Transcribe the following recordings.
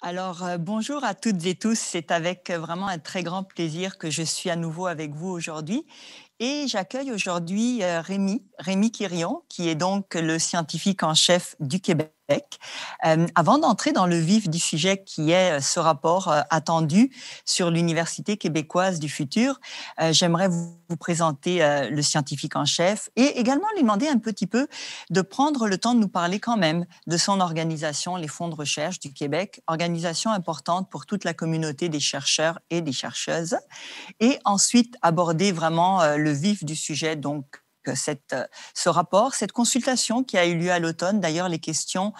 Alors, bonjour à toutes et tous. C'est avec vraiment un très grand plaisir que je suis à nouveau avec vous aujourd'hui. Et j'accueille aujourd'hui Rémi Quirion, qui est donc le scientifique en chef du Québec. Avant d'entrer dans le vif du sujet qui est ce rapport attendu sur l'Université québécoise du futur, j'aimerais vous présenter le scientifique en chef et également lui demander un petit peu de prendre le temps de nous parler quand même de son organisation, les Fonds de recherche du Québec, organisation importante pour toute la communauté des chercheurs et des chercheuses, et ensuite aborder vraiment le vif du sujet, donc ce rapport, cette consultation qui a eu lieu à l'automne. D'ailleurs, les questions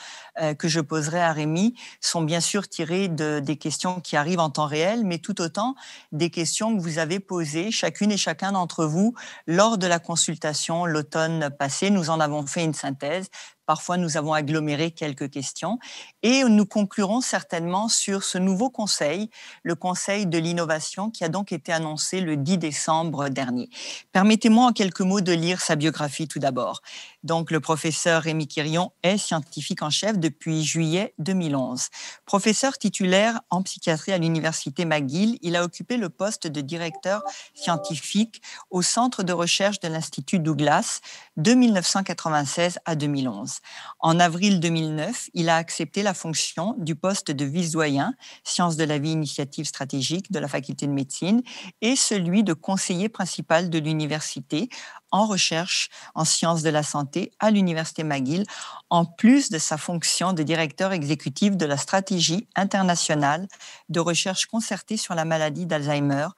que je poserai à Rémi sont bien sûr tirées des questions qui arrivent en temps réel, mais tout autant des questions que vous avez posées, chacune et chacun d'entre vous, lors de la consultation l'automne passé. Nous en avons fait une synthèse. Parfois, nous avons aggloméré quelques questions et nous conclurons certainement sur ce nouveau conseil, le Conseil de l'innovation, qui a donc été annoncé le 10 décembre dernier. Permettez-moi en quelques mots de lire sa biographie tout d'abord. Donc, le professeur Rémi Quirion est scientifique en chef depuis juillet 2011. Professeur titulaire en psychiatrie à l'Université McGill, il a occupé le poste de directeur scientifique au Centre de recherche de l'Institut Douglas de 1996 à 2011. En avril 2009, il a accepté la fonction du poste de vice-doyen, sciences de la vie, initiative stratégique de la faculté de médecine, et celui de conseiller principal de l'université en recherche en sciences de la santé à l'Université McGill, en plus de sa fonction de directeur exécutif de la stratégie internationale de recherche concertée sur la maladie d'Alzheimer,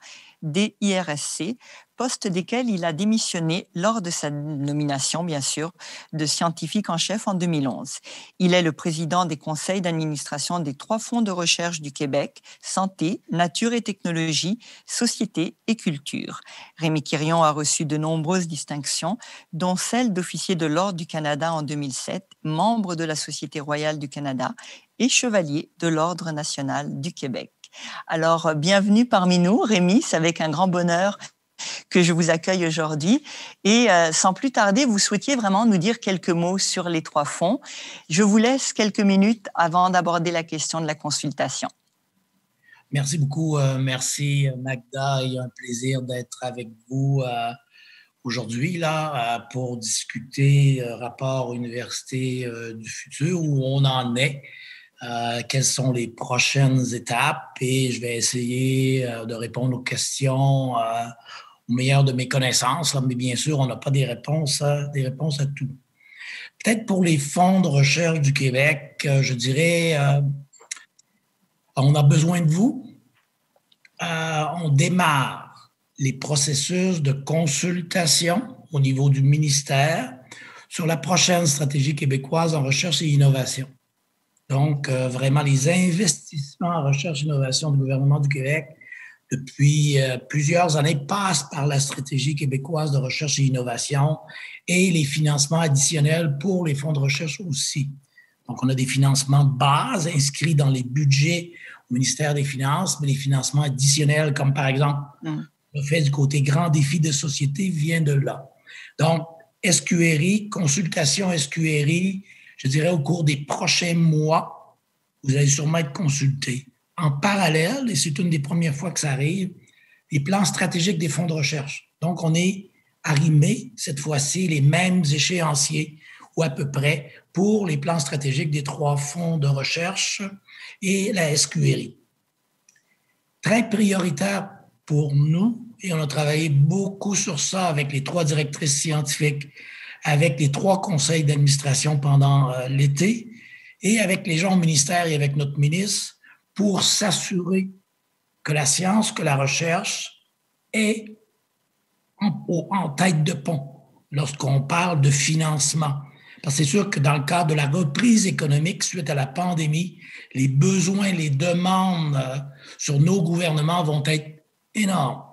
des IRSC, poste desquels il a démissionné lors de sa nomination, bien sûr, de scientifique en chef en 2011. Il est le président des conseils d'administration des 3 fonds de recherche du Québec, santé, nature et technologie, société et culture. Rémi Quirion a reçu de nombreuses distinctions, dont celle d'officier de l'Ordre du Canada en 2007, membre de la Société royale du Canada et chevalier de l'Ordre national du Québec. Alors, bienvenue parmi nous, Rémi. C'est avec un grand bonheur que je vous accueille aujourd'hui. Et sans plus tarder, vous souhaitiez vraiment nous dire quelques mots sur les 3 fonds. Je vous laisse quelques minutes avant d'aborder la question de la consultation. Merci beaucoup. Merci, Magda. Il y a un plaisir d'être avec vous aujourd'hui là, pour discuter rapport Université du futur, où on en est. Quelles sont les prochaines étapes, et je vais essayer de répondre aux questions au meilleur de mes connaissances, là, mais bien sûr, on n'a pas des réponses à tout. Peut-être pour les fonds de recherche du Québec, je dirais, on a besoin de vous. On démarre les processus de consultation au niveau du ministère sur la prochaine stratégie québécoise en recherche et innovation. Donc, vraiment, les investissements en recherche et innovation du gouvernement du Québec depuis plusieurs années passent par la stratégie québécoise de recherche et innovation et les financements additionnels pour les fonds de recherche aussi. Donc, on a des financements de base inscrits dans les budgets au ministère des Finances, mais les financements additionnels, comme par exemple le fait du côté grand défi de société, vient de là. Donc, SQRI, consultation SQRI, je dirais au cours des prochains mois, vous allez sûrement être consulté. En parallèle, et c'est une des premières fois que ça arrive, les plans stratégiques des fonds de recherche. Donc, on est arrimé, cette fois-ci, les mêmes échéanciers, ou à peu près, pour les plans stratégiques des 3 fonds de recherche et la SQRI. Très prioritaire pour nous, et on a travaillé beaucoup sur ça avec les 3 directrices scientifiques, avec les 3 conseils d'administration pendant l'été, et avec les gens au ministère et avec notre ministre, pour s'assurer que la science, que la recherche est en tête de pont lorsqu'on parle de financement. Parce que c'est sûr que dans le cadre de la reprise économique suite à la pandémie, les besoins, les demandes sur nos gouvernements vont être énormes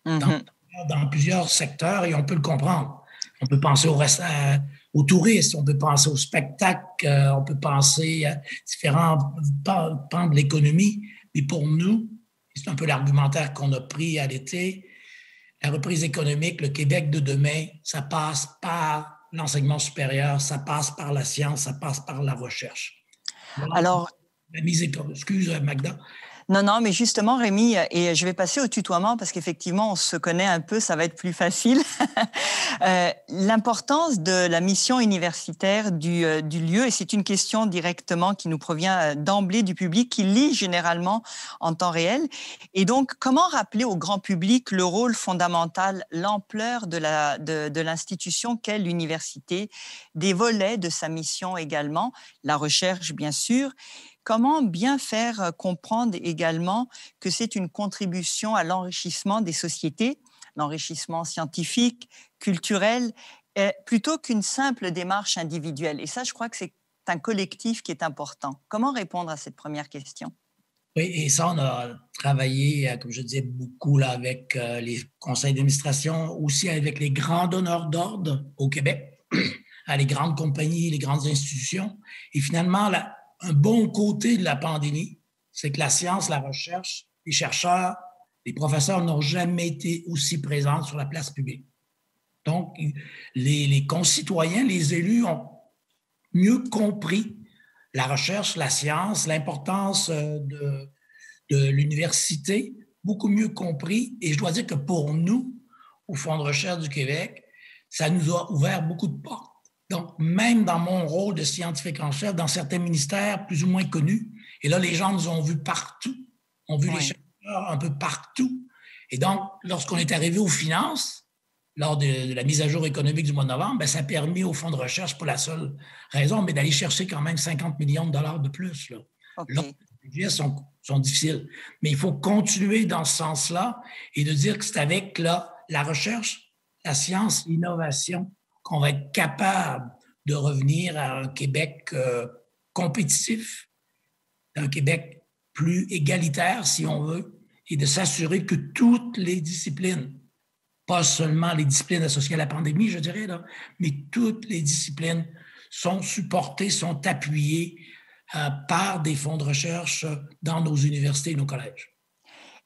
dans plusieurs secteurs, et on peut le comprendre. On peut penser au tourisme, on peut penser au spectacle, on peut penser à différents pans de l'économie. Mais pour nous, c'est un peu l'argumentaire qu'on a pris à l'été, la reprise économique, le Québec de demain, ça passe par l'enseignement supérieur, ça passe par la science, ça passe par la recherche. Alors, Excuse, Magda. Non, non, mais justement, Rémi, et je vais passer au tutoiement parce qu'effectivement, on se connaît un peu, ça va être plus facile. L'importance de la mission universitaire du lieu, et c'est une question directement qui nous provient d'emblée du public, qui lit généralement en temps réel. Et donc, comment rappeler au grand public le rôle fondamental, l'ampleur de l'institution qu'est l'université, des volets de sa mission également, la recherche bien sûr. Comment bien faire comprendre également que c'est une contribution à l'enrichissement des sociétés, l'enrichissement scientifique, culturel, plutôt qu'une simple démarche individuelle. Et ça, je crois que c'est un collectif qui est important. Comment répondre à cette première question? Oui, et ça, on a travaillé, comme je disais, beaucoup là, avec les conseils d'administration, aussi avec les grands donneurs d'ordre au Québec, les grandes compagnies, les grandes institutions. Et finalement, un bon côté de la pandémie, c'est que la science, la recherche, les chercheurs, les professeurs n'ont jamais été aussi présents sur la place publique. Donc, les concitoyens, les élus ont mieux compris la recherche, la science, l'importance de l'université, beaucoup mieux compris. Et je dois dire que pour nous, au Fonds de recherche du Québec, ça nous a ouvert beaucoup de portes. Donc, même dans mon rôle de scientifique en chef, dans certains ministères plus ou moins connus, et là, les gens nous ont vus partout, ont vu les chercheurs un peu partout. Et donc, lorsqu'on est arrivé aux finances, lors de la mise à jour économique du mois de novembre, bien, ça a permis au Fonds de recherche, pour la seule raison, mais d'aller chercher quand même 50 millions de dollars de plus. Là. Okay. Là, les budgets sont difficiles. Mais il faut continuer dans ce sens-là et de dire que c'est avec la recherche, la science, l'innovation qu'on va être capable de revenir à un Québec compétitif, un Québec plus égalitaire, si on veut, et de s'assurer que toutes les disciplines, pas seulement les disciplines associées à la pandémie, je dirais, là, mais toutes les disciplines sont supportées, sont appuyées par des fonds de recherche dans nos universités et nos collèges.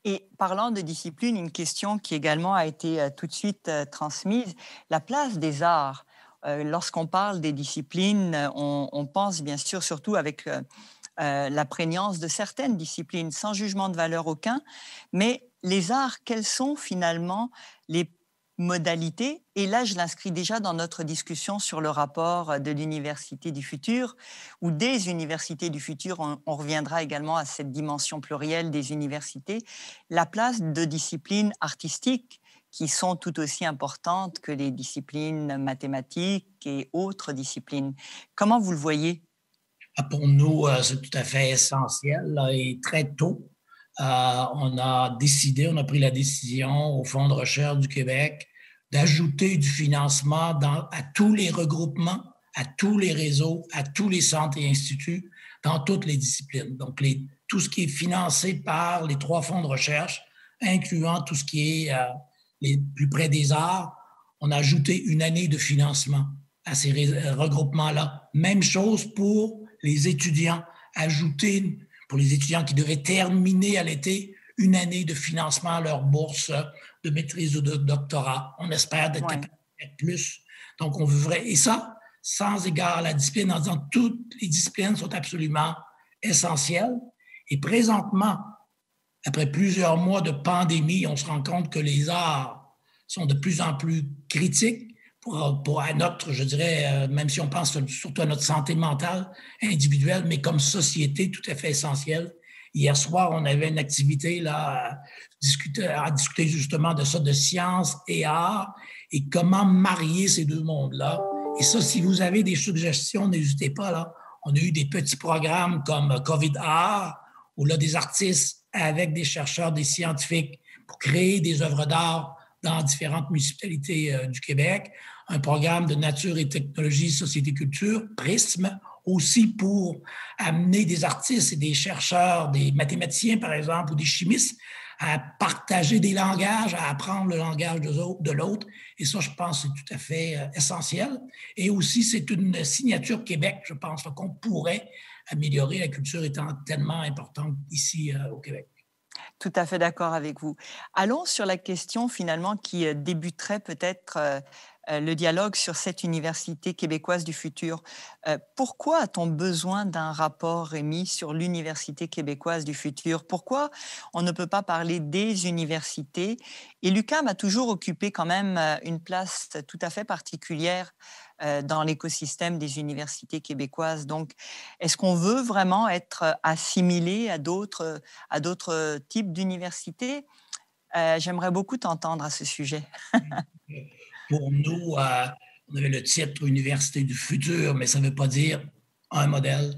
Et parlant de discipline, une question qui également a été tout de suite transmise, la place des arts. Lorsqu'on parle des disciplines, on pense bien sûr surtout avec la prégnance de certaines disciplines, sans jugement de valeur aucun, mais les arts, quelles sont finalement les modalités? Et là, je l'inscris déjà dans notre discussion sur le rapport de l'Université du futur ou des universités du futur. On reviendra également à cette dimension plurielle des universités. La place de disciplines artistiques qui sont tout aussi importantes que les disciplines mathématiques et autres disciplines. Comment vous le voyez? Pour nous, c'est tout à fait essentiel. Là, et très tôt, on a pris la décision au Fonds de recherche du Québec d'ajouter du financement à tous les regroupements, à tous les réseaux, à tous les centres et instituts, dans toutes les disciplines. Donc, tout ce qui est financé par les 3 fonds de recherche, incluant tout ce qui est les plus près des arts, on a ajouté une année de financement à ces regroupements-là. Même chose pour les étudiants, ajouter pour les étudiants qui devaient terminer à l'été une année de financement à leur bourse de maîtrise ou de doctorat. On espère d'être capable de faire plus. Donc, on veut et ça, sans égard à la discipline, en disant que toutes les disciplines sont absolument essentielles. Et présentement, après plusieurs mois de pandémie, on se rend compte que les arts sont de plus en plus critiques à notre, je dirais, même si on pense surtout à notre santé mentale individuelle, mais comme société tout à fait essentielle. Hier soir, on avait une activité là, à discuter justement de ça, de science et art, et comment marier ces deux mondes-là. Et ça, si vous avez des suggestions, n'hésitez pas. Là. On a eu des petits programmes comme COVID Art, où là, des artistes avec des chercheurs, des scientifiques, pour créer des œuvres d'art dans différentes municipalités du Québec. Un programme de nature et technologie, société, culture, PRISM, aussi pour amener des artistes et des chercheurs, des mathématiciens, par exemple, ou des chimistes, à partager des langages, à apprendre le langage de l'autre. Et ça, je pense, c'est tout à fait essentiel. Et aussi, c'est une signature Québec, je pense, qu'on pourrait améliorer, la culture étant tellement importante ici au Québec. Tout à fait d'accord avec vous. Allons sur la question finalement qui débuterait peut-être le dialogue sur cette université québécoise du futur. Pourquoi a-t-on besoin d'un rapport, Rémi, sur l'université québécoise du futur? Pourquoi on ne peut pas parler des universités? Et l'UQAM a toujours occupé quand même une place tout à fait particulière dans l'écosystème des universités québécoises. Donc, est-ce qu'on veut vraiment être assimilé à d'autres types d'universités? J'aimerais beaucoup t'entendre à ce sujet. Pour nous, on avait le titre Université du futur, mais ça ne veut pas dire un modèle,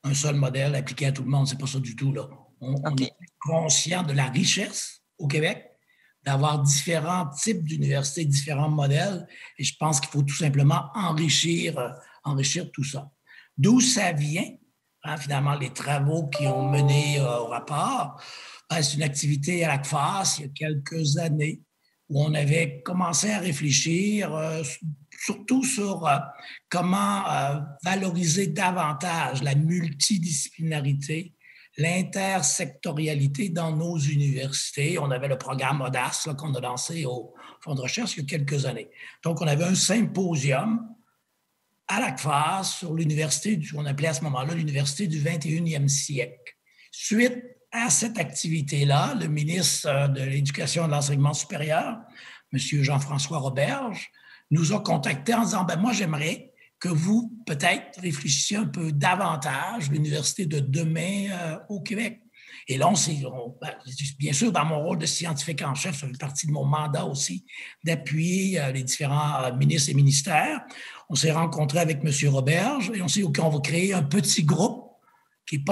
un seul modèle appliqué à tout le monde. C'est pas ça du tout, là. On est conscient de la richesse au Québec, d'avoir différents types d'universités, différents modèles, et je pense qu'il faut tout simplement enrichir tout ça. D'où ça vient, hein, finalement, les travaux qui ont mené au rapport. C'est une activité à la CFAS il y a quelques années où on avait commencé à réfléchir surtout sur comment valoriser davantage la multidisciplinarité, l'intersectorialité dans nos universités. On avait le programme Audace qu'on a lancé au Fonds de recherche il y a quelques années. Donc, on avait un symposium à la CFAS sur l'université, qu'on appelait à ce moment-là l'université du 21e siècle. Suite à cette activité-là, le ministre de l'Éducation et de l'Enseignement supérieur, M. Jean-François Roberge, nous a contactés en disant « Moi, j'aimerais que vous, peut-être, réfléchissiez un peu davantage l'université de demain au Québec. » Et là, bien sûr, dans mon rôle de scientifique en chef, ça fait partie de mon mandat aussi d'appuyer les différents ministres et ministères. On s'est rencontrés avec M. Roberge et on s'est dit « OK, on va créer un petit groupe qui n'est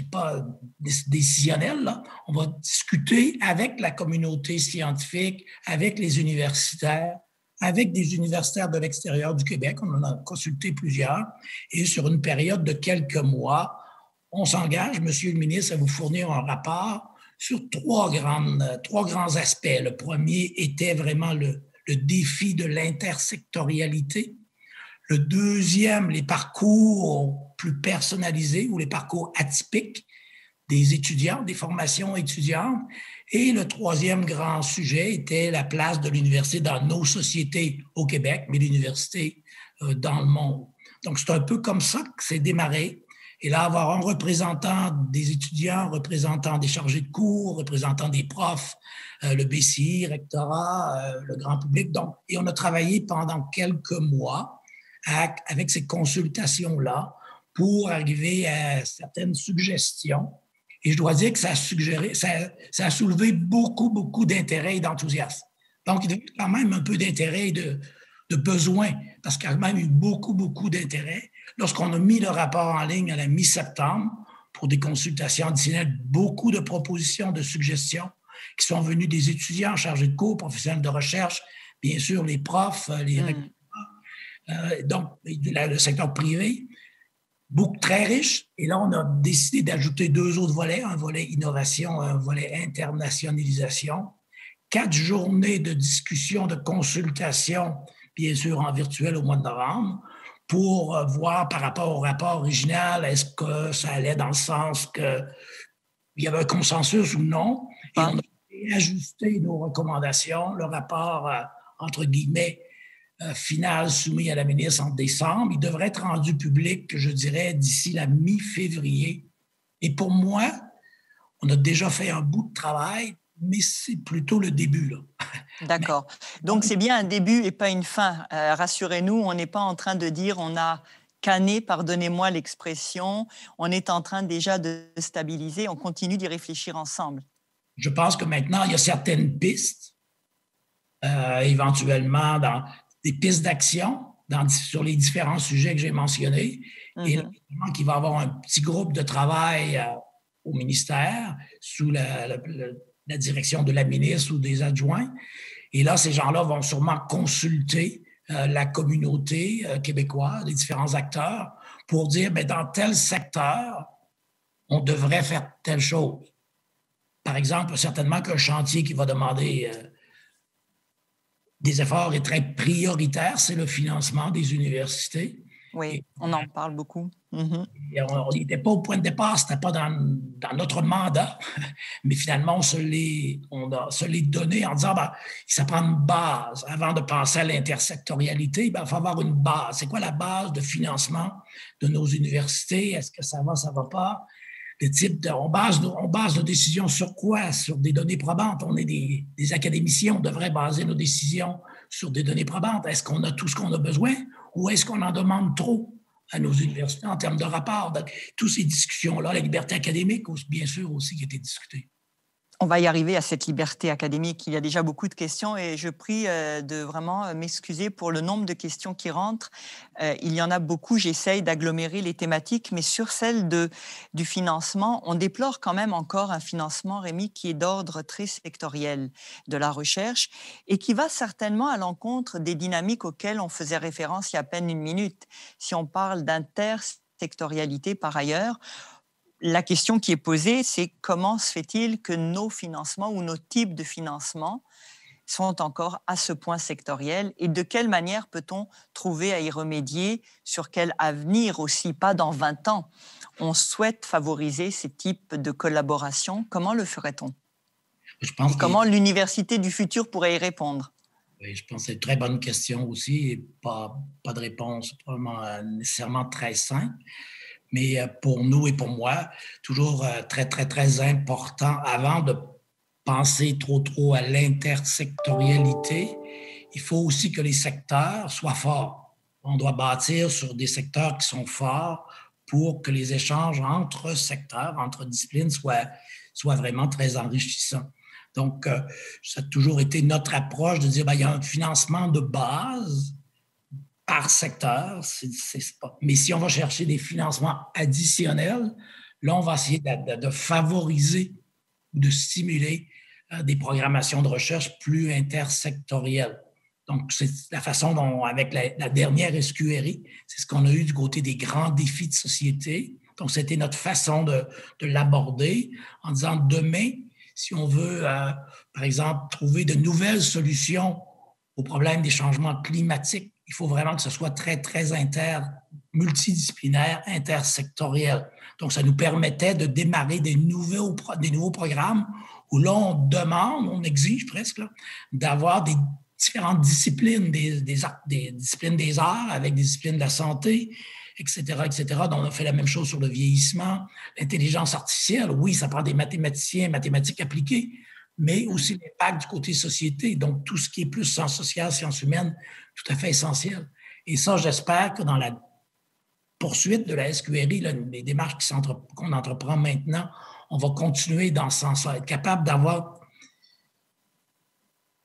pas décisionnel, là. On va discuter avec la communauté scientifique, avec les universitaires, avec des universitaires de l'extérieur du Québec. On en a consulté plusieurs. Et sur une période de quelques mois, on s'engage, Monsieur le ministre, à vous fournir un rapport sur trois grands aspects. Le premier était vraiment le défi de l'intersectorialité. Le deuxième, les parcours plus personnalisés ou les parcours atypiques des étudiants, des formations étudiantes. Et le troisième grand sujet était la place de l'université dans nos sociétés au Québec, mais l'université dans le monde. Donc, c'est un peu comme ça que c'est démarré. Et là, avoir un représentant des étudiants, représentant des chargés de cours, représentant des profs, le BCI, rectorat, le grand public. Donc, et on a travaillé pendant quelques mois avec ces consultations-là pour arriver à certaines suggestions. Et je dois dire que ça a soulevé beaucoup d'intérêt et d'enthousiasme. Donc, il y a quand même un peu d'intérêt et de besoin, parce qu'il y a quand même eu beaucoup d'intérêt. Lorsqu'on a mis le rapport en ligne à la mi-septembre pour des consultations additionnelles, beaucoup de propositions, de suggestions qui sont venues des étudiants chargés de cours, professionnels de recherche, bien sûr les profs, les recteurs, donc le secteur privé, très riche. Et là, on a décidé d'ajouter 2 autres volets, un volet innovation, un volet internationalisation. 4 journées de discussion, de consultation, bien sûr en virtuel au mois de novembre, pour voir par rapport au rapport original, est-ce que ça allait dans le sens qu'il y avait un consensus ou non. Et on a ajusté nos recommandations. Le rapport, entre guillemets, final soumis à la ministre en décembre. Il devrait être rendu public, je dirais, d'ici la mi-février. Et pour moi, on a déjà fait un bout de travail, mais c'est plutôt le début, là. D'accord. Donc, c'est bien un début et pas une fin. Rassurez-nous, on n'est pas en train de dire on a canné, pardonnez-moi l'expression, on est en train déjà de stabiliser, on continue d'y réfléchir ensemble. Je pense que maintenant, il y a certaines pistes, éventuellement dans des pistes d'action sur les différents sujets que j'ai mentionnés. Et là, qu'il va y avoir un petit groupe de travail au ministère sous la direction de la ministre ou des adjoints. Et là, ces gens-là vont sûrement consulter la communauté québécoise, les différents acteurs, pour dire, dans tel secteur, on devrait faire telle chose. Par exemple, certainement qu'un chantier qui va demander des efforts est très prioritaire, c'est le financement des universités. Oui, on en parle beaucoup. Et on n'était pas au point de départ, ce n'était pas dans notre mandat, mais finalement, on se l'est donné en disant, ben, ça prend une base. Avant de penser à l'intersectorialité, ben, il faut avoir une base. C'est quoi la base de financement de nos universités? Est-ce que ça va pas? On base nos décisions sur quoi? Sur des données probantes. On est des académiciens, on devrait baser nos décisions sur des données probantes. Est-ce qu'on a tout ce qu'on a besoin ou est-ce qu'on en demande trop à nos universités en termes de rapports? Donc, toutes ces discussions-là, la liberté académique, bien sûr, aussi, qui a été discutée. On va y arriver à cette liberté académique. Il y a déjà beaucoup de questions et je prie de vraiment m'excuser pour le nombre de questions qui rentrent. Il y en a beaucoup. J'essaye d'agglomérer les thématiques, mais sur celle du financement, on déplore quand même encore un financement, Rémi, qui est d'ordre très sectoriel de la recherche et qui va certainement à l'encontre des dynamiques auxquelles on faisait référence il y a à peine une minute. Si on parle d'intersectorialité par ailleurs, la question qui est posée, c'est comment se fait-il que nos financements ou nos types de financement sont encore à ce point sectoriels et de quelle manière peut-on trouver à y remédier, sur quel avenir aussi, pas dans 20 ans. On souhaite favoriser ces types de collaboration. Comment le ferait-on? Je pense et comment l'université du futur pourrait y répondre? Oui, je pense que c'est une très bonne question aussi et pas de réponse probablement nécessairement très simple. Mais pour nous et pour moi, toujours très, très, très important, avant de penser trop à l'intersectorialité, il faut aussi que les secteurs soient forts. On doit bâtir sur des secteurs qui sont forts pour que les échanges entre secteurs, entre disciplines soient vraiment très enrichissants. Donc, ça a toujours été notre approche de dire, ben, il y a un financement de base par secteur. Mais si on va chercher des financements additionnels, là, on va essayer de favoriser ou de stimuler des programmations de recherche plus intersectorielles. Donc, c'est la façon dont, avec la dernière SQRI, c'est ce qu'on a eu du côté des grands défis de société. Donc, c'était notre façon de l'aborder en disant demain, si on veut, par exemple, trouver de nouvelles solutions au problème des changements climatiques, il faut vraiment que ce soit très, très multidisciplinaire, intersectoriel. Donc, ça nous permettait de démarrer des nouveaux programmes où là, on exige presque d'avoir des différentes disciplines, des disciplines des arts avec des disciplines de la santé, etc., etc. Donc, on a fait la même chose sur le vieillissement, l'intelligence artificielle. Oui, ça prend des mathématiciens, mathématiques appliquées, mais aussi l'impact du côté société. Donc, tout ce qui est plus sciences sociales, sciences humaines, tout à fait essentiel. Et ça, j'espère que dans la poursuite de la SQRI, là, les démarches qu'on entreprend maintenant, on va continuer dans ce sens-là, être capable d'avoir,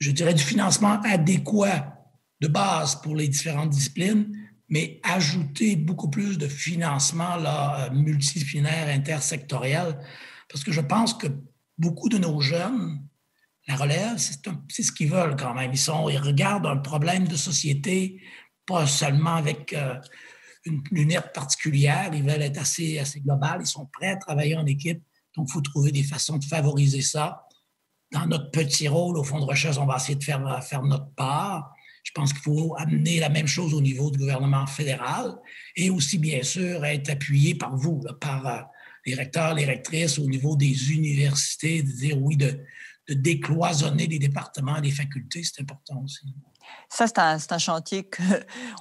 je dirais, du financement adéquat de base pour les différentes disciplines, mais ajouter beaucoup plus de financement là, multidisciplinaire, intersectoriel, parce que je pense que beaucoup de nos jeunes, la relève, c'est ce qu'ils veulent quand même. Ils regardent un problème de société, pas seulement avec une lunette particulière, ils veulent être assez global, ils sont prêts à travailler en équipe, donc il faut trouver des façons de favoriser ça. Dans notre petit rôle, au fond de recherche, on va essayer de faire notre part. Je pense qu'il faut amener la même chose au niveau du gouvernement fédéral et aussi, bien sûr, être appuyé par vous, là, par les recteurs, les rectrices, au niveau des universités, de dire oui, de décloisonner les départements, les facultés, c'est important aussi. Ça, c'est un chantier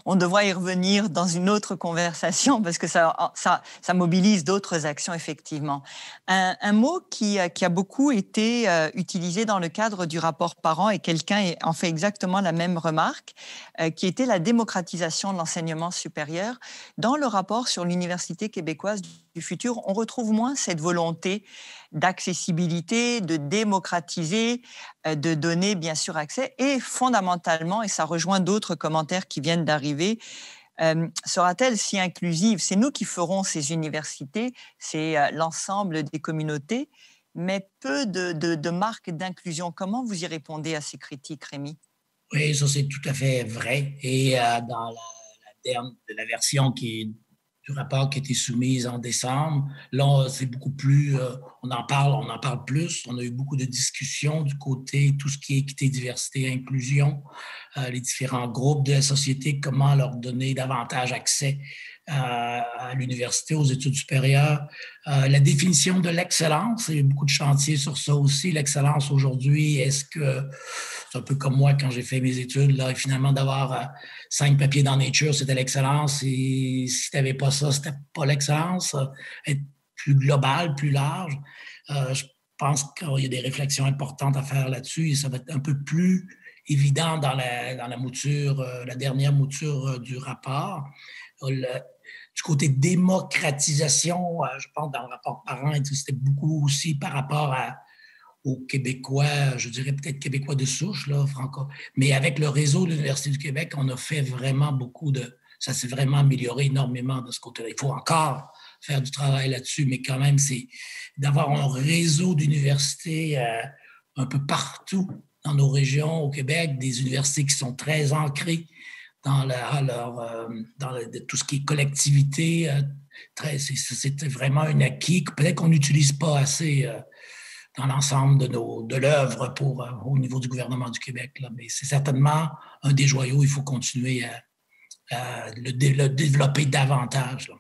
qu'on devrait y revenir dans une autre conversation parce que ça mobilise d'autres actions, effectivement. Un mot qui a beaucoup été utilisé dans le cadre du rapport Parent, et quelqu'un en fait exactement la même remarque, qui était la démocratisation de l'enseignement supérieur. Dans le rapport sur l'Université québécoise du futur, on retrouve moins cette volonté d'accessibilité, de démocratiser, de donner bien sûr accès et fondamentalement, et ça rejoint d'autres commentaires qui viennent d'arriver, sera-t-elle si inclusive? C'est nous qui ferons ces universités, c'est l'ensemble des communautés, mais peu de marques d'inclusion. Comment vous y répondez à ces critiques, Rémi? Oui, ça c'est tout à fait vrai. Et dans la version qui est du rapport qui a été soumis en décembre. Là, c'est beaucoup plus, on en parle plus. On a eu beaucoup de discussions du côté tout ce qui est équité, diversité, inclusion, les différents groupes de la société, comment leur donner davantage accès à l'université, aux études supérieures. La définition de l'excellence, il y a beaucoup de chantiers sur ça aussi. L'excellence aujourd'hui, est-ce que c'est un peu comme moi quand j'ai fait mes études, là, et finalement d'avoir 5 papiers dans Nature, c'était l'excellence. Et si tu n'avais pas ça, c'était pas l'excellence. Être plus global, plus large. Je pense qu'il y a des réflexions importantes à faire là-dessus et ça va être un peu plus évident dans la mouture, la dernière mouture du rapport. Du côté démocratisation, je pense dans le rapport parent, c'était beaucoup aussi par rapport aux Québécois, je dirais peut-être Québécois de souche, là, franco. Mais avec le réseau de l'Université du Québec, on a fait vraiment beaucoup ça s'est vraiment amélioré énormément de ce côté-là. Il faut encore faire du travail là-dessus, mais quand même, c'est d'avoir un réseau d'universités un peu partout dans nos régions au Québec, des universités qui sont très ancrées dans tout ce qui est collectivité. C'était vraiment un acquis que peut-être qu'on n'utilise pas assez dans l'ensemble de l'œuvre au niveau du gouvernement du Québec. Là. Mais c'est certainement un des joyaux. Il faut continuer à le développer davantage. Là.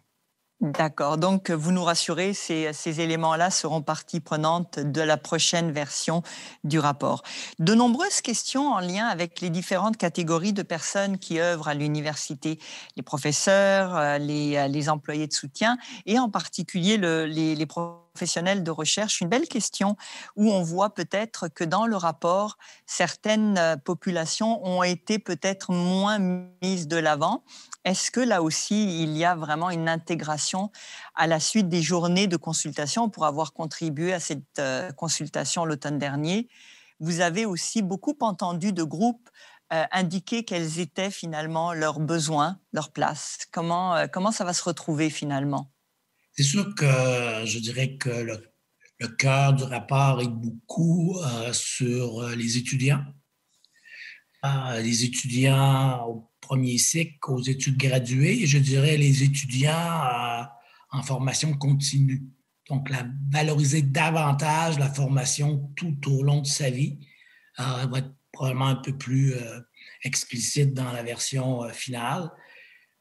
D'accord. Donc, vous nous rassurez, ces éléments-là seront partie prenante de la prochaine version du rapport. De nombreuses questions en lien avec les différentes catégories de personnes qui œuvrent à l'université, les professeurs, les employés de soutien et en particulier les professionnels de recherche. Une belle question où on voit peut-être que dans le rapport, certaines populations ont été peut-être moins mises de l'avant. Est-ce que là aussi, il y a vraiment une intégration à la suite des journées de consultation pour avoir contribué à cette consultation l'automne dernier? Vous avez aussi beaucoup entendu de groupes indiquer quels étaient finalement leurs besoins, leurs places. Comment ça va se retrouver finalement? C'est sûr que je dirais que le cœur du rapport est beaucoup sur les étudiants. Les étudiants au premier cycle, aux études graduées, et je dirais les étudiants en formation continue. Donc, valoriser davantage la formation tout au long de sa vie va être probablement un peu plus explicite dans la version finale.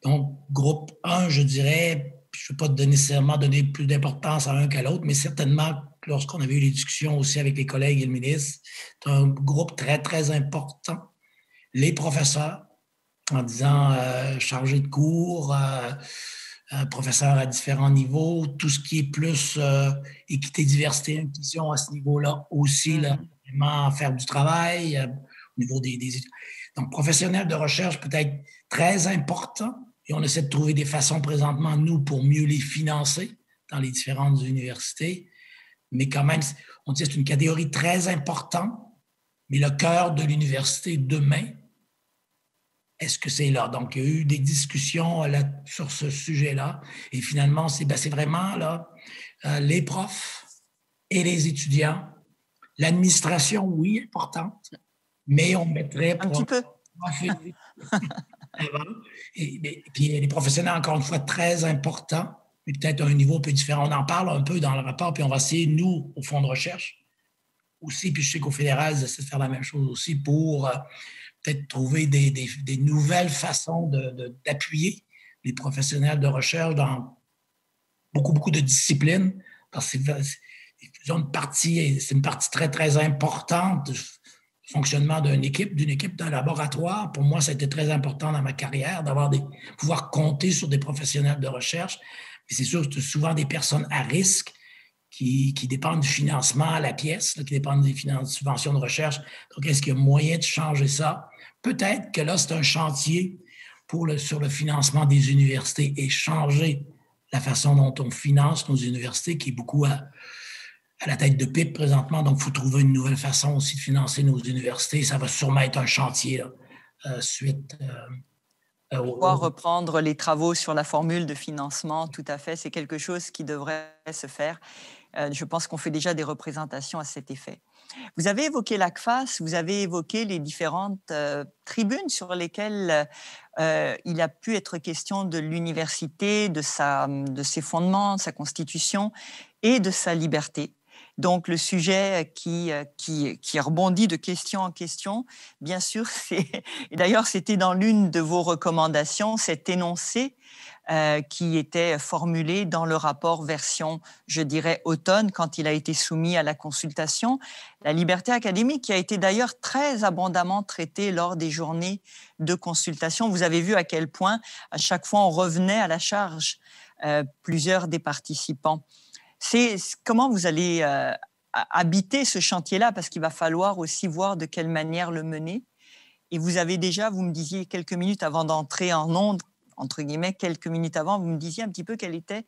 Donc, groupe 1, je dirais, je ne veux pas nécessairement donner plus d'importance à un qu'à l'autre, mais certainement, lorsqu'on avait eu les discussions aussi avec les collègues et le ministre, c'est un groupe très, très important. Les professeurs, en disant chargé de cours, professeurs à différents niveaux, tout ce qui est plus équité, diversité, inclusion à ce niveau-là aussi, là, vraiment faire du travail au niveau des donc, professionnels de recherche peut-être très important et on essaie de trouver des façons présentement, nous, pour mieux les financer dans les différentes universités. Mais quand même, on dit que c'est une catégorie très importante, mais le cœur de l'université demain, est-ce que c'est là? Donc, il y a eu des discussions sur ce sujet-là. Et finalement, c'est vraiment là, les profs et les étudiants. L'administration, oui, importante, mais on mettrait Un petit peu. Et puis les professionnels, encore une fois, très importants, mais peut-être à un niveau un peu différent. On en parle un peu dans le rapport, puis on va essayer, nous, au fonds de recherche aussi, puis je sais qu'au fédéral, ils essaient de faire la même chose aussi pour peut-être trouver des nouvelles façons d'appuyer les professionnels de recherche dans beaucoup, beaucoup de disciplines, parce que c'est une partie très, très importante du fonctionnement d'une équipe d'un laboratoire. Pour moi, ça a été très important dans ma carrière pouvoir compter sur des professionnels de recherche. Mais c'est sûr que c'est souvent des personnes à risque qui dépendent du financement à la pièce, là, qui dépendent des subventions de recherche. Donc, est-ce qu'il y a moyen de changer ça? Peut-être que là, c'est un chantier sur le financement des universités et changer la façon dont on finance nos universités, qui est beaucoup à la tête de pipe présentement. Donc, il faut trouver une nouvelle façon aussi de financer nos universités. Ça va sûrement être un chantier là, suite Pouvoir reprendre les travaux sur la formule de financement, tout à fait, c'est quelque chose qui devrait se faire. Je pense qu'on fait déjà des représentations à cet effet. Vous avez évoqué l'ACFAS, vous avez évoqué les différentes tribunes sur lesquelles il a pu être question de l'université, de ses fondements, de sa constitution et de sa liberté. Donc, le sujet qui rebondit de question en question, bien sûr, et d'ailleurs, c'était dans l'une de vos recommandations, cet énoncé qui était formulé dans le rapport version, je dirais, automne, quand il a été soumis à la consultation. La liberté académique, qui a été d'ailleurs très abondamment traitée lors des journées de consultation. Vous avez vu à quel point, à chaque fois, on revenait à la charge plusieurs des participants. Comment vous allez habiter ce chantier-là, parce qu'il va falloir aussi voir de quelle manière le mener. Et vous avez déjà, vous me disiez quelques minutes avant d'entrer en ondes, entre guillemets, quelques minutes avant, vous me disiez un petit peu quel était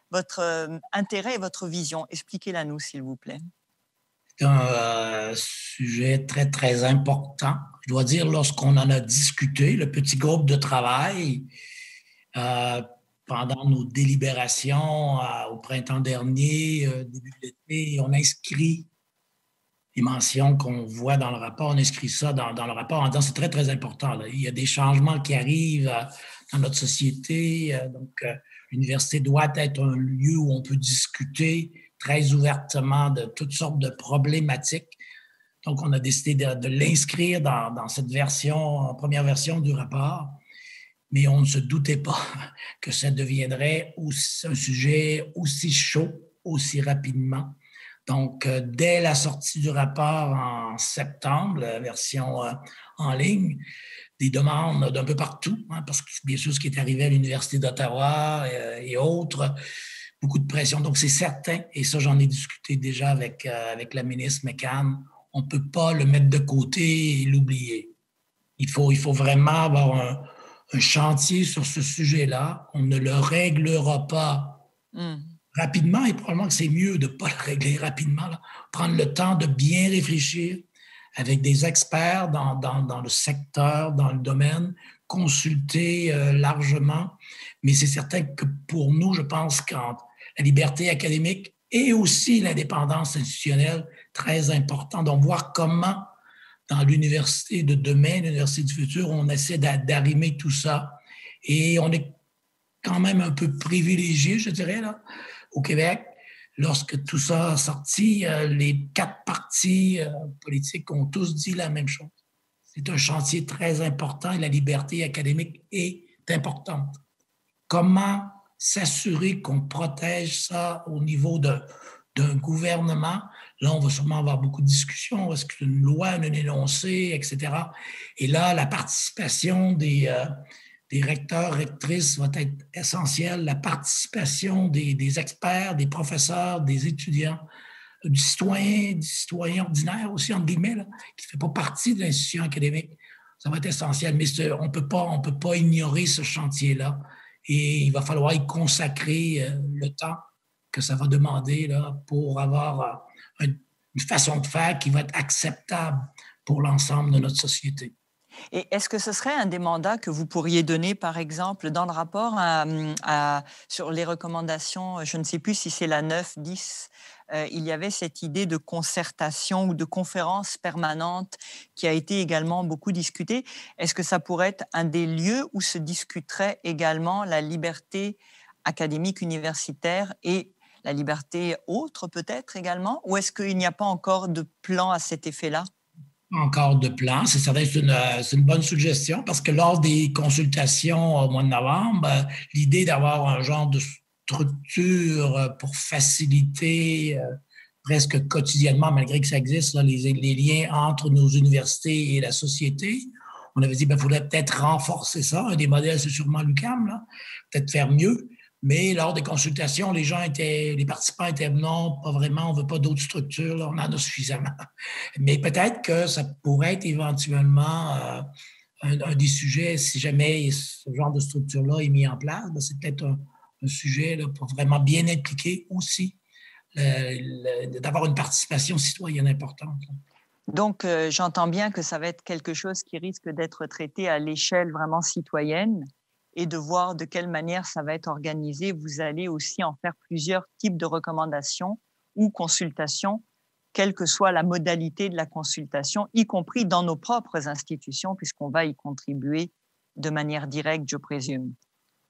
votre intérêt et votre vision. Expliquez-la nous, s'il vous plaît. C'est un sujet très, très important. Je dois dire, lorsqu'on en a discuté, le petit groupe de travail, pendant nos délibérations au printemps dernier, début de l'été, on inscrit les mentions qu'on voit dans le rapport, on inscrit ça dans le rapport en disant c'est très, très important. Là. Il y a des changements qui arrivent dans notre société. Donc, l'université doit être un lieu où on peut discuter très ouvertement de toutes sortes de problématiques. Donc, on a décidé de l'inscrire dans cette version, première version du rapport. Mais on ne se doutait pas que ça deviendrait un sujet aussi chaud, aussi rapidement. Donc, dès la sortie du rapport en septembre, la version en ligne, des demandes d'un peu partout, parce que bien sûr, ce qui est arrivé à l'Université d'Ottawa et autres, beaucoup de pression. Donc, c'est certain, et ça, j'en ai discuté déjà avec la ministre McCann, on ne peut pas le mettre de côté et l'oublier. Il faut vraiment avoir un chantier sur ce sujet-là. On ne le réglera pas rapidement, et probablement que c'est mieux de ne pas le régler rapidement. Là. Prendre le temps de bien réfléchir avec des experts dans le secteur, dans le domaine, consulter largement. Mais c'est certain que pour nous, je pense que la liberté académique et aussi l'indépendance institutionnelle, très important. Donc, voir comment dans l'université de demain, l'université du futur, on essaie d'arrimer tout ça. Et on est quand même un peu privilégié, je dirais, là, au Québec. Lorsque tout ça a sorti, les 4 partis politiques ont tous dit la même chose. C'est un chantier très important et la liberté académique est importante. Comment s'assurer qu'on protège ça au niveau d'un gouvernement? Là, on va sûrement avoir beaucoup de discussions. Est-ce qu'une loi, un énoncé, etc. Et là, la participation des recteurs, rectrices va être essentielle. La participation des experts, des professeurs, des étudiants, du citoyen ordinaire aussi, entre guillemets, là, qui ne fait pas partie de l'institution académique. Ça va être essentiel. Mais on ne peut pas ignorer ce chantier-là. Et il va falloir y consacrer le temps que ça va demander là, pour avoir une façon de faire qui va être acceptable pour l'ensemble de notre société. Et est-ce que ce serait un des mandats que vous pourriez donner, par exemple, dans le rapport sur les recommandations, je ne sais plus si c'est la 9, 10, il y avait cette idée de concertation ou de conférence permanente qui a été également beaucoup discutée. Est-ce que ça pourrait être un des lieux où se discuterait également la liberté académique universitaire et la liberté autre peut-être également? Ou est-ce qu'il n'y a pas encore de plan à cet effet-là? Encore de plan. C'est certain, c'est une bonne suggestion parce que lors des consultations au mois de novembre, l'idée d'avoir un genre de structure pour faciliter presque quotidiennement, malgré que ça existe, là, les liens entre nos universités et la société, on avait dit qu'il faudrait peut-être renforcer ça. Un des modèles, c'est sûrement l'UQAM, peut-être faire mieux. Mais lors des consultations, les participants étaient non, pas vraiment, on ne veut pas d'autres structures, là, on en a suffisamment. Mais peut-être que ça pourrait être éventuellement un des sujets, si jamais ce genre de structure-là est mis en place, c'est peut-être un sujet là, pour vraiment bien impliquer aussi, d'avoir une participation citoyenne importante. Là. Donc, j'entends bien que ça va être quelque chose qui risque d'être traité à l'échelle vraiment citoyenne et de voir de quelle manière ça va être organisé. Vous allez aussi en faire plusieurs types de recommandations ou consultation, quelle que soit la modalité de la consultation, y compris dans nos propres institutions, puisqu'on va y contribuer de manière directe, je présume.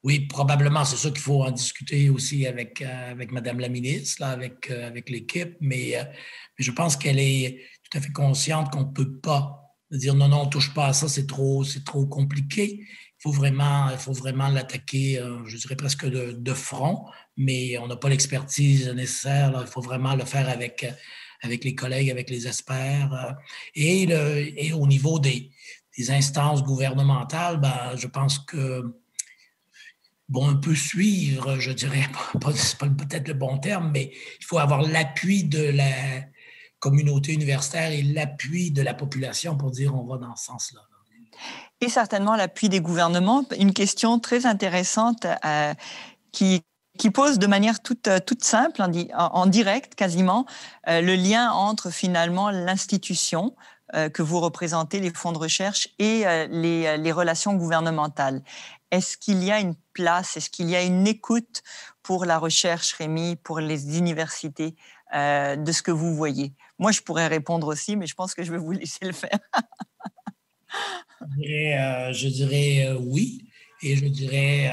Oui, probablement. C'est sûr qu'il faut en discuter aussi avec Madame la ministre, là, avec l'équipe, mais je pense qu'elle est tout à fait consciente qu'on ne peut pas dire non, non, on ne touche pas à ça, c'est trop compliqué. Il faut vraiment l'attaquer, je dirais presque de front, mais on n'a pas l'expertise nécessaire. Là. Il faut vraiment le faire avec les collègues, avec les experts. Et au niveau des instances gouvernementales, ben, je pense que bon, un peu suivre, je dirais, c'est pas peut-être le bon terme, mais il faut avoir l'appui de la communauté universitaire et l'appui de la population pour dire on va dans ce sens-là. Et certainement l'appui des gouvernements. Une question très intéressante qui pose de manière toute simple, en direct quasiment, le lien entre finalement l'institution que vous représentez, les fonds de recherche, et les relations gouvernementales. Est-ce qu'il y a une place, est-ce qu'il y a une écoute pour la recherche, Rémi, pour les universités, de ce que vous voyez? Moi, je pourrais répondre aussi, mais je pense que je vais vous laisser le faire. Je dirais oui. Et je dirais,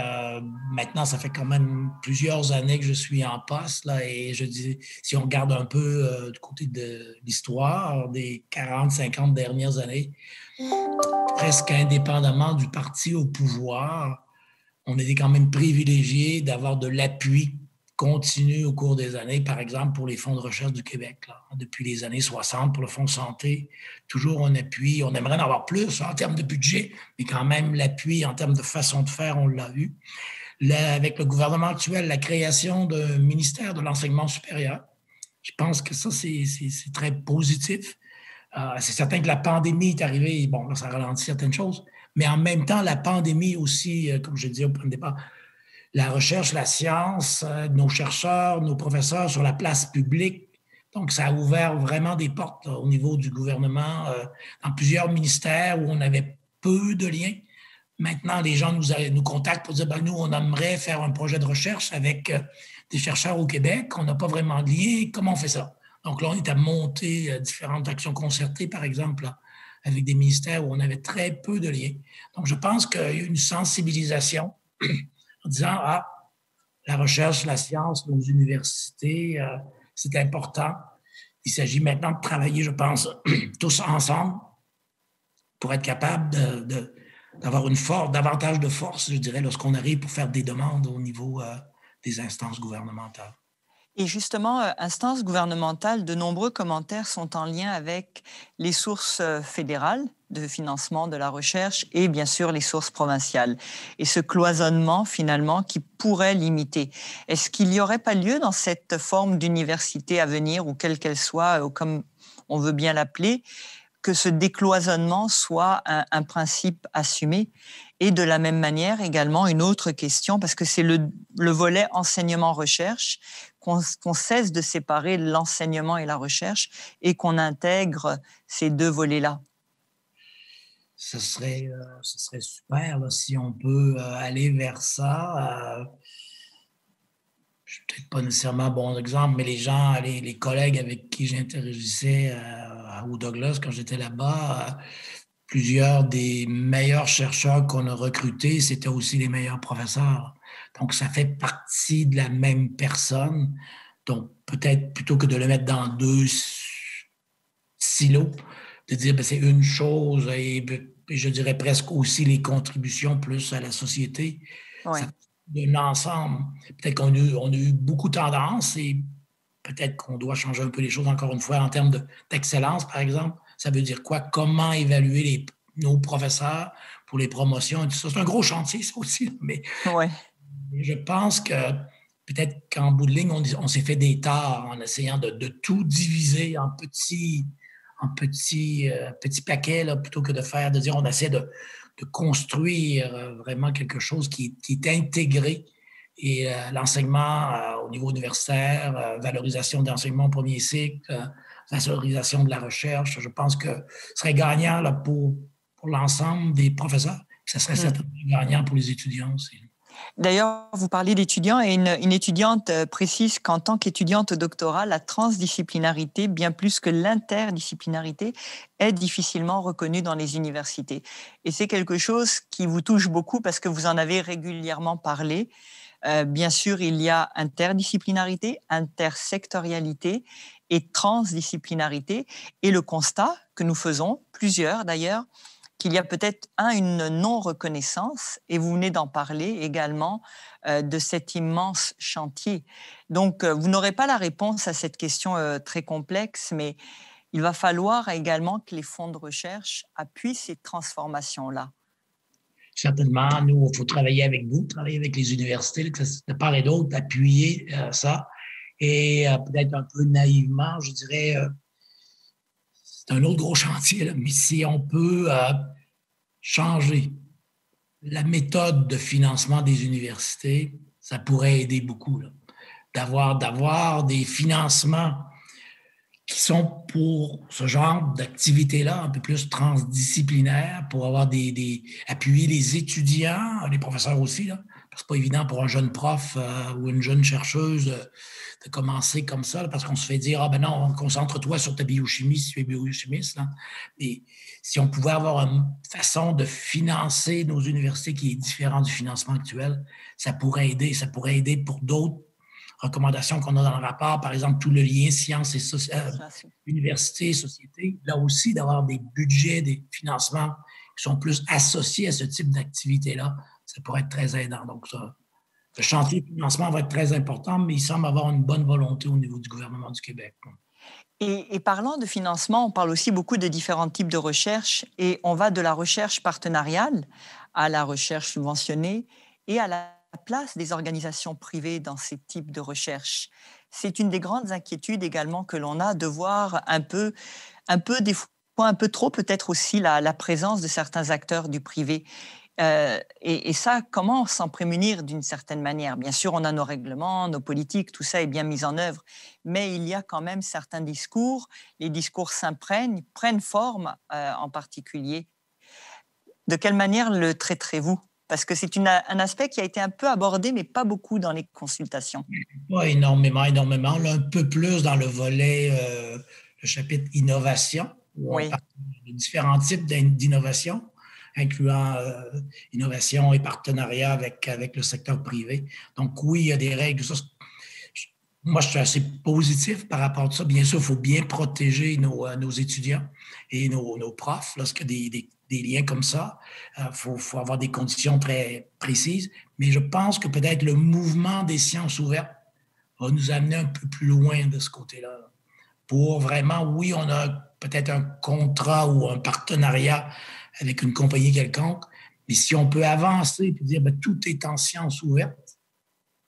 maintenant, ça fait quand même plusieurs années que je suis en poste, là, et je dis, si on regarde un peu du côté de l'histoire des 40, 50 dernières années, presque indépendamment du parti au pouvoir, on était quand même privilégié d'avoir de l'appui continu au cours des années, par exemple pour les fonds de recherche du Québec. Là. Depuis les années 60, pour le Fonds santé, toujours un appui. On aimerait en avoir plus en termes de budget, mais quand même l'appui en termes de façon de faire, on l'a eu. Là, avec le gouvernement actuel, la création d'un ministère de l'enseignement supérieur, je pense que ça, c'est très positif. C'est certain que la pandémie est arrivée, bon, là, ça ralentit certaines choses, mais en même temps, la pandémie aussi, comme je disais au premier départ, la recherche, la science, nos chercheurs, nos professeurs sur la place publique. Donc, ça a ouvert vraiment des portes là, au niveau du gouvernement dans plusieurs ministères où on avait peu de liens. Maintenant, les gens nous contactent pour dire ben, nous, on aimerait faire un projet de recherche avec des chercheurs au Québec. On n'a pas vraiment de lien. Comment on fait ça? Donc là, on est à monter différentes actions concertées, par exemple, là, avec des ministères où on avait très peu de liens. Donc, je pense qu'il y a une sensibilisation en disant, ah, la recherche, la science, nos universités, c'est important. Il s'agit maintenant de travailler, je pense, tous ensemble pour être capable d'avoir davantage de force, je dirais, lorsqu'on arrive pour faire des demandes au niveau des instances gouvernementales. Et justement, instances gouvernementales, de nombreux commentaires sont en lien avec les sources fédérales de financement de la recherche et bien sûr les sources provinciales. Et ce cloisonnement finalement qui pourrait limiter. Est-ce qu'il n'y aurait pas lieu dans cette forme d'université à venir, ou quelle qu'elle soit, ou comme on veut bien l'appeler, que ce décloisonnement soit un principe assumé? Et de la même manière, également, une autre question, parce que c'est le volet enseignement-recherche, qu'on cesse de séparer l'enseignement et la recherche et qu'on intègre ces deux volets-là. Ce serait super là, si on peut aller vers ça. Je suis peut-être pas nécessairement un bon exemple, mais les collègues avec qui j'interagissais au Douglas quand j'étais là-bas, plusieurs des meilleurs chercheurs qu'on a recrutés, c'était aussi les meilleurs professeurs. Donc, ça fait partie de la même personne. Donc, peut-être plutôt que de le mettre dans deux silos, de dire ben, c'est une chose et je dirais presque aussi les contributions plus à la société. Ouais. D'un ensemble. Peut-être qu'on a eu beaucoup tendance et peut-être qu'on doit changer un peu les choses encore une fois en termes d'excellence, par exemple. Ça veut dire quoi? Comment évaluer nos professeurs pour les promotions et tout ça. C'est un gros chantier, ça aussi. Mais ouais. Je pense que peut-être qu'en bout de ligne, on s'est fait des torts en essayant de tout diviser en petits paquets, là, plutôt que de dire on essaie de construire vraiment quelque chose qui est intégré. Et l'enseignement au niveau universitaire, valorisation de l'enseignement au premier cycle, valorisation de la recherche, je pense que ce serait gagnant là, pour l'ensemble des professeurs. Ça serait certainement gagnant pour les étudiants aussi. D'ailleurs, vous parlez d'étudiants et une étudiante précise qu'en tant qu'étudiante au doctorat, la transdisciplinarité, bien plus que l'interdisciplinarité, est difficilement reconnue dans les universités. Et c'est quelque chose qui vous touche beaucoup parce que vous en avez régulièrement parlé. Bien sûr, il y a interdisciplinarité, intersectorialité et transdisciplinarité. Et le constat que nous faisons, plusieurs d'ailleurs, qu'il y a peut-être une non-reconnaissance, et vous venez d'en parler également, de cet immense chantier. Donc, vous n'aurez pas la réponse à cette question très complexe, mais il va falloir également que les fonds de recherche appuient ces transformations-là. Certainement, nous, il faut travailler avec vous, travailler avec les universités, de part et d'autre, appuyer ça. Et peut-être un peu naïvement, je dirais, c'est un autre gros chantier, là, mais si on peut changer la méthode de financement des universités, ça pourrait aider beaucoup, là. D'avoir des financements qui sont pour ce genre d'activité-là, un peu plus transdisciplinaire, pour avoir appuyer les étudiants, les professeurs aussi, là, parce que c'est pas évident pour un jeune prof ou une jeune chercheuse de commencer comme ça, là, parce qu'on se fait dire, ah ben non, concentre-toi sur ta biochimie si tu es biochimiste. Là. Et si on pouvait avoir une façon de financer nos universités qui est différente du financement actuel, ça pourrait aider pour d'autres recommandations qu'on a dans le rapport, par exemple, tout le lien sciences et université, société, là aussi, d'avoir des budgets, des financements qui sont plus associés à ce type d'activité-là, ça pourrait être très aidant. Donc, ça, le chantier de financement va être très important, mais il semble avoir une bonne volonté au niveau du gouvernement du Québec. Et parlant de financement, on parle aussi beaucoup de différents types de recherche, et on va de la recherche partenariale à la recherche subventionnée et à la place des organisations privées dans ces types de recherche. C'est une des grandes inquiétudes également que l'on a, de voir un peu des fois un peu trop peut-être aussi la présence de certains acteurs du privé. Et ça, comment s'en prémunir d'une certaine manière? Bien sûr, on a nos règlements, nos politiques, tout ça est bien mis en œuvre, mais il y a quand même certains discours, les discours s'imprègnent, prennent forme en particulier. De quelle manière le traiterez-vous? Parce que c'est un aspect qui a été un peu abordé, mais pas beaucoup dans les consultations. Pas énormément, énormément. Là, un peu plus dans le volet, le chapitre innovation, où on Oui. parle de différents types d'innovation, incluant innovation et partenariat avec le secteur privé. Donc, oui, il y a des règles. Ça, moi, je suis assez positif par rapport à ça. Bien sûr, il faut bien protéger nos étudiants et nos profs lorsqu'il y a des liens comme ça. Il faut avoir des conditions très précises. Mais je pense que peut-être le mouvement des sciences ouvertes va nous amener un peu plus loin de ce côté-là. Pour vraiment, oui, on a peut-être un contrat ou un partenariat avec une compagnie quelconque, mais si on peut avancer et dire ben, tout est en sciences ouvertes,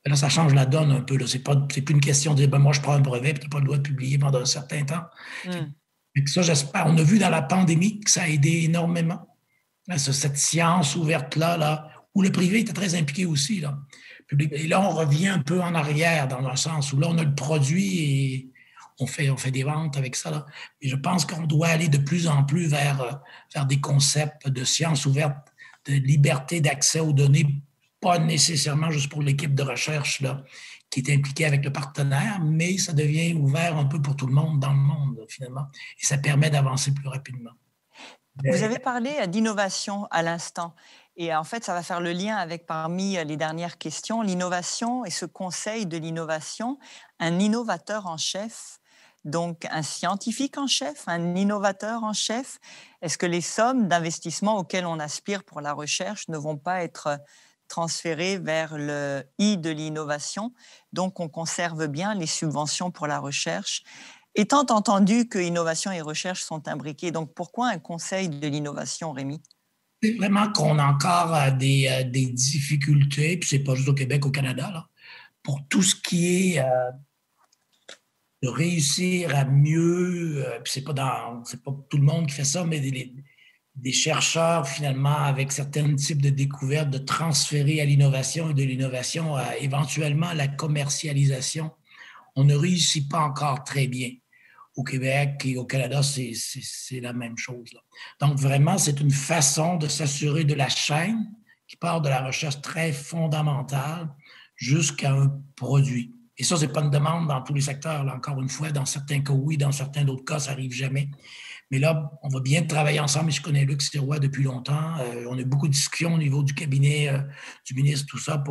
là, ça change la donne un peu. Ce n'est plus une question de dire ben, moi, je prends un brevet et tu n'as pas le droit de publier pendant un certain temps. Et ça, j'espère. On a vu dans la pandémie que ça a aidé énormément. Là, cette science ouverte-là, là, où le privé était très impliqué aussi. Là. Et là, on revient un peu en arrière dans un sens où là, on a le produit et on fait des ventes avec ça. Là. Et je pense qu'on doit aller de plus en plus vers des concepts de science ouverte, de liberté d'accès aux données, pas nécessairement juste pour l'équipe de recherche là, qui est impliquée avec le partenaire, mais ça devient ouvert un peu pour tout le monde dans le monde, finalement. Et ça permet d'avancer plus rapidement. Vous avez parlé d'innovation à l'instant. Et en fait, ça va faire le lien avec parmi les dernières questions, l'innovation et ce conseil de l'innovation, un innovateur en chef, donc un scientifique en chef, un innovateur en chef. Est-ce que les sommes d'investissement auxquelles on aspire pour la recherche ne vont pas être transférées vers le I de l'innovation? Donc, on conserve bien les subventions pour la recherche. Étant entendu que innovation et recherche sont imbriquées, donc pourquoi un conseil de l'innovation, Rémi? C'est vraiment qu'on a encore des difficultés, puis c'est pas juste au Québec, au Canada, là, pour tout ce qui est de réussir à mieux, puis c'est pas tout le monde qui fait ça, mais des chercheurs, finalement, avec certains types de découvertes, de transférer à l'innovation et de l'innovation à éventuellement la commercialisation. On ne réussit pas encore très bien. Au Québec et au Canada, c'est la même chose. Là. Donc, vraiment, c'est une façon de s'assurer de la chaîne qui part de la recherche très fondamentale jusqu'à un produit. Et ça, ce n'est pas une demande dans tous les secteurs. Là, encore une fois, dans certains cas, oui, dans certains d'autres cas, ça n'arrive jamais. Mais là, on va bien travailler ensemble. Je connais Luc Sirois depuis longtemps. On a eu beaucoup de discussions au niveau du cabinet du ministre, tout ça.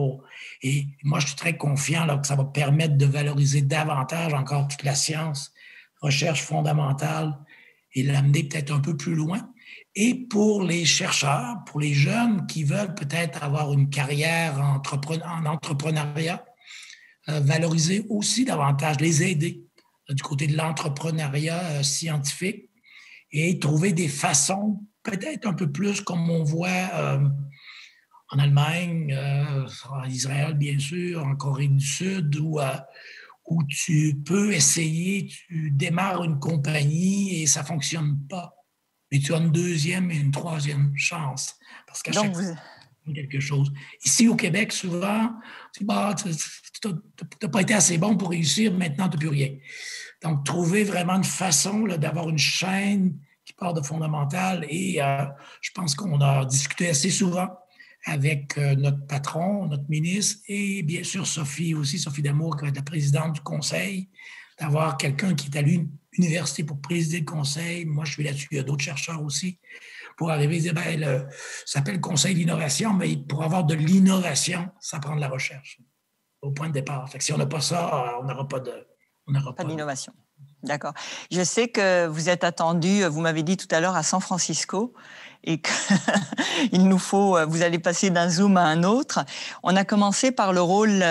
Et moi, je suis très confiant là, que ça va permettre de valoriser davantage encore toute la science, recherche fondamentale, et l'amener peut-être un peu plus loin. Et pour les chercheurs, pour les jeunes qui veulent peut-être avoir une carrière en entrepreneuriat, valoriser aussi davantage, les aider du côté de l'entrepreneuriat scientifique et trouver des façons, peut-être un peu plus comme on voit en Allemagne, en Israël, bien sûr, en Corée du Sud, où tu peux essayer, tu démarres une compagnie et ça ne fonctionne pas. Mais tu as une deuxième et une troisième chance. Parce qu'à chaque fois, quelque chose. Ici, au Québec, souvent, tu n'as pas été assez bon pour réussir, maintenant, tu n'as plus rien. Donc, trouver vraiment une façon là, d'avoir une chaîne qui part de fondamental. Et je pense qu'on a discuté assez souvent avec notre patron, notre ministre, et bien sûr Sophie aussi, Sophie D'Amour, qui est la présidente du conseil, d'avoir quelqu'un qui est à l'université pour présider le conseil. Moi, je suis là-dessus. Il y a d'autres chercheurs aussi pour arriver à dire, ça s'appelle Conseil d'innovation, mais pour avoir de l'innovation, ça prend de la recherche au point de départ. Fait que si on n'a pas ça, on n'aura pas d'innovation. D'accord. Je sais que vous êtes attendu, vous m'avez dit tout à l'heure, à San Francisco et qu'il nous faut, vous allez passer d'un Zoom à un autre. On a commencé par le rôle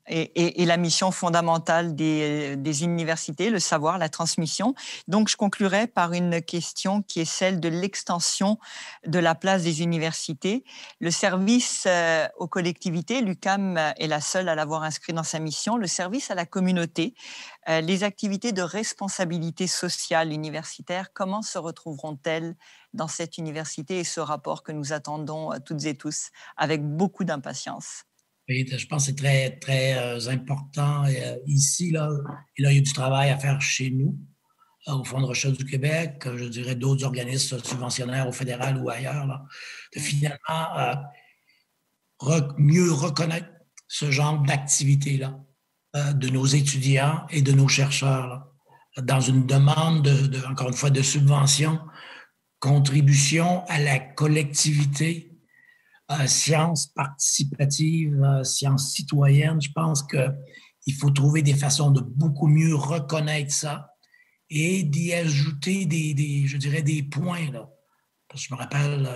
et la mission fondamentale des universités, le savoir, la transmission. Donc, je conclurai par une question qui est celle de l'extension de la place des universités. Le service aux collectivités, l'UQAM est la seule à l'avoir inscrit dans sa mission, le service à la communauté, les activités de responsabilité sociale universitaire, comment se retrouveront-elles dans cette université et ce rapport que nous attendons toutes et tous avec beaucoup d'impatience? Oui, je pense que c'est très, très important ici. Là, et là, il y a du travail à faire chez nous, au Fonds de recherche du Québec, je dirais d'autres organismes subventionnaires au fédéral ou ailleurs, là, de finalement mieux reconnaître ce genre d'activité-là de nos étudiants et de nos chercheurs, là, dans une demande, encore une fois, de subvention, contribution à la collectivité, sciences participatives, sciences citoyennes. Je pense qu'il faut trouver des façons de beaucoup mieux reconnaître ça et d'y ajouter je dirais, des points. Là. Parce que je me rappelle,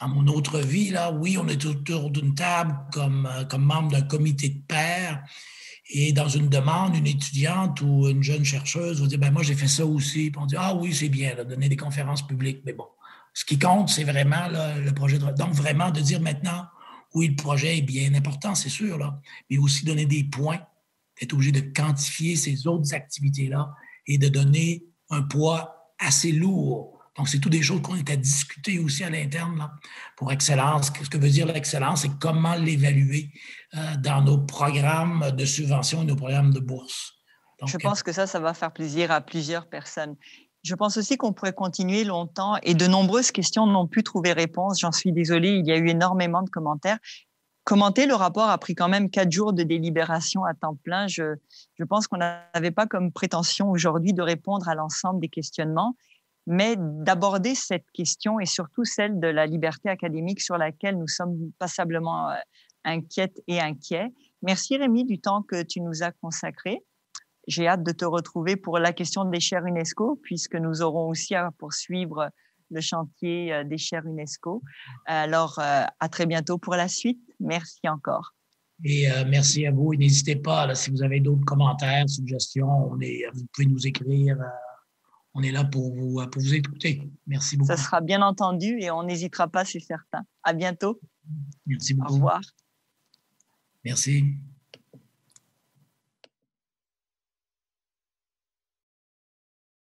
dans mon autre vie, là, oui, on est autour d'une table comme membre d'un comité de pairs. Et dans une demande, une étudiante ou une jeune chercheuse va dire, moi, j'ai fait ça aussi. Puis on dit, ah oui, c'est bien, là, donner des conférences publiques. Mais bon, ce qui compte, c'est vraiment là, le projet. Donc, vraiment, de dire maintenant, oui, le projet est bien important, c'est sûr, là, mais aussi donner des points, être obligé de quantifier ces autres activités-là et de donner un poids assez lourd. Donc, c'est toutes des choses qu'on est à discuter aussi à l'interne là, pour excellence. Ce que veut dire l'excellence et comment l'évaluer dans nos programmes de subvention et nos programmes de bourse. Donc, je pense que ça va faire plaisir à plusieurs personnes. Je pense aussi qu'on pourrait continuer longtemps et de nombreuses questions n'ont pu trouver réponse. J'en suis désolée, il y a eu énormément de commentaires. Commenter le rapport a pris quand même 4 jours de délibération à temps plein. Je pense qu'on n'avait pas comme prétention aujourd'hui de répondre à l'ensemble des questionnements, mais d'aborder cette question et surtout celle de la liberté académique sur laquelle nous sommes passablement inquiètes et inquiets. Merci Rémi du temps que tu nous as consacré. J'ai hâte de te retrouver pour la question des chaires UNESCO, puisque nous aurons aussi à poursuivre le chantier des chaires UNESCO. Alors, à très bientôt pour la suite. Merci encore. Et merci à vous. Et n'hésitez pas, là, si vous avez d'autres commentaires, suggestions, vous pouvez nous écrire. On est là pour vous écouter. Merci beaucoup. Ça sera bien entendu et on n'hésitera pas, c'est certain. À bientôt. Merci beaucoup. Au revoir. Merci.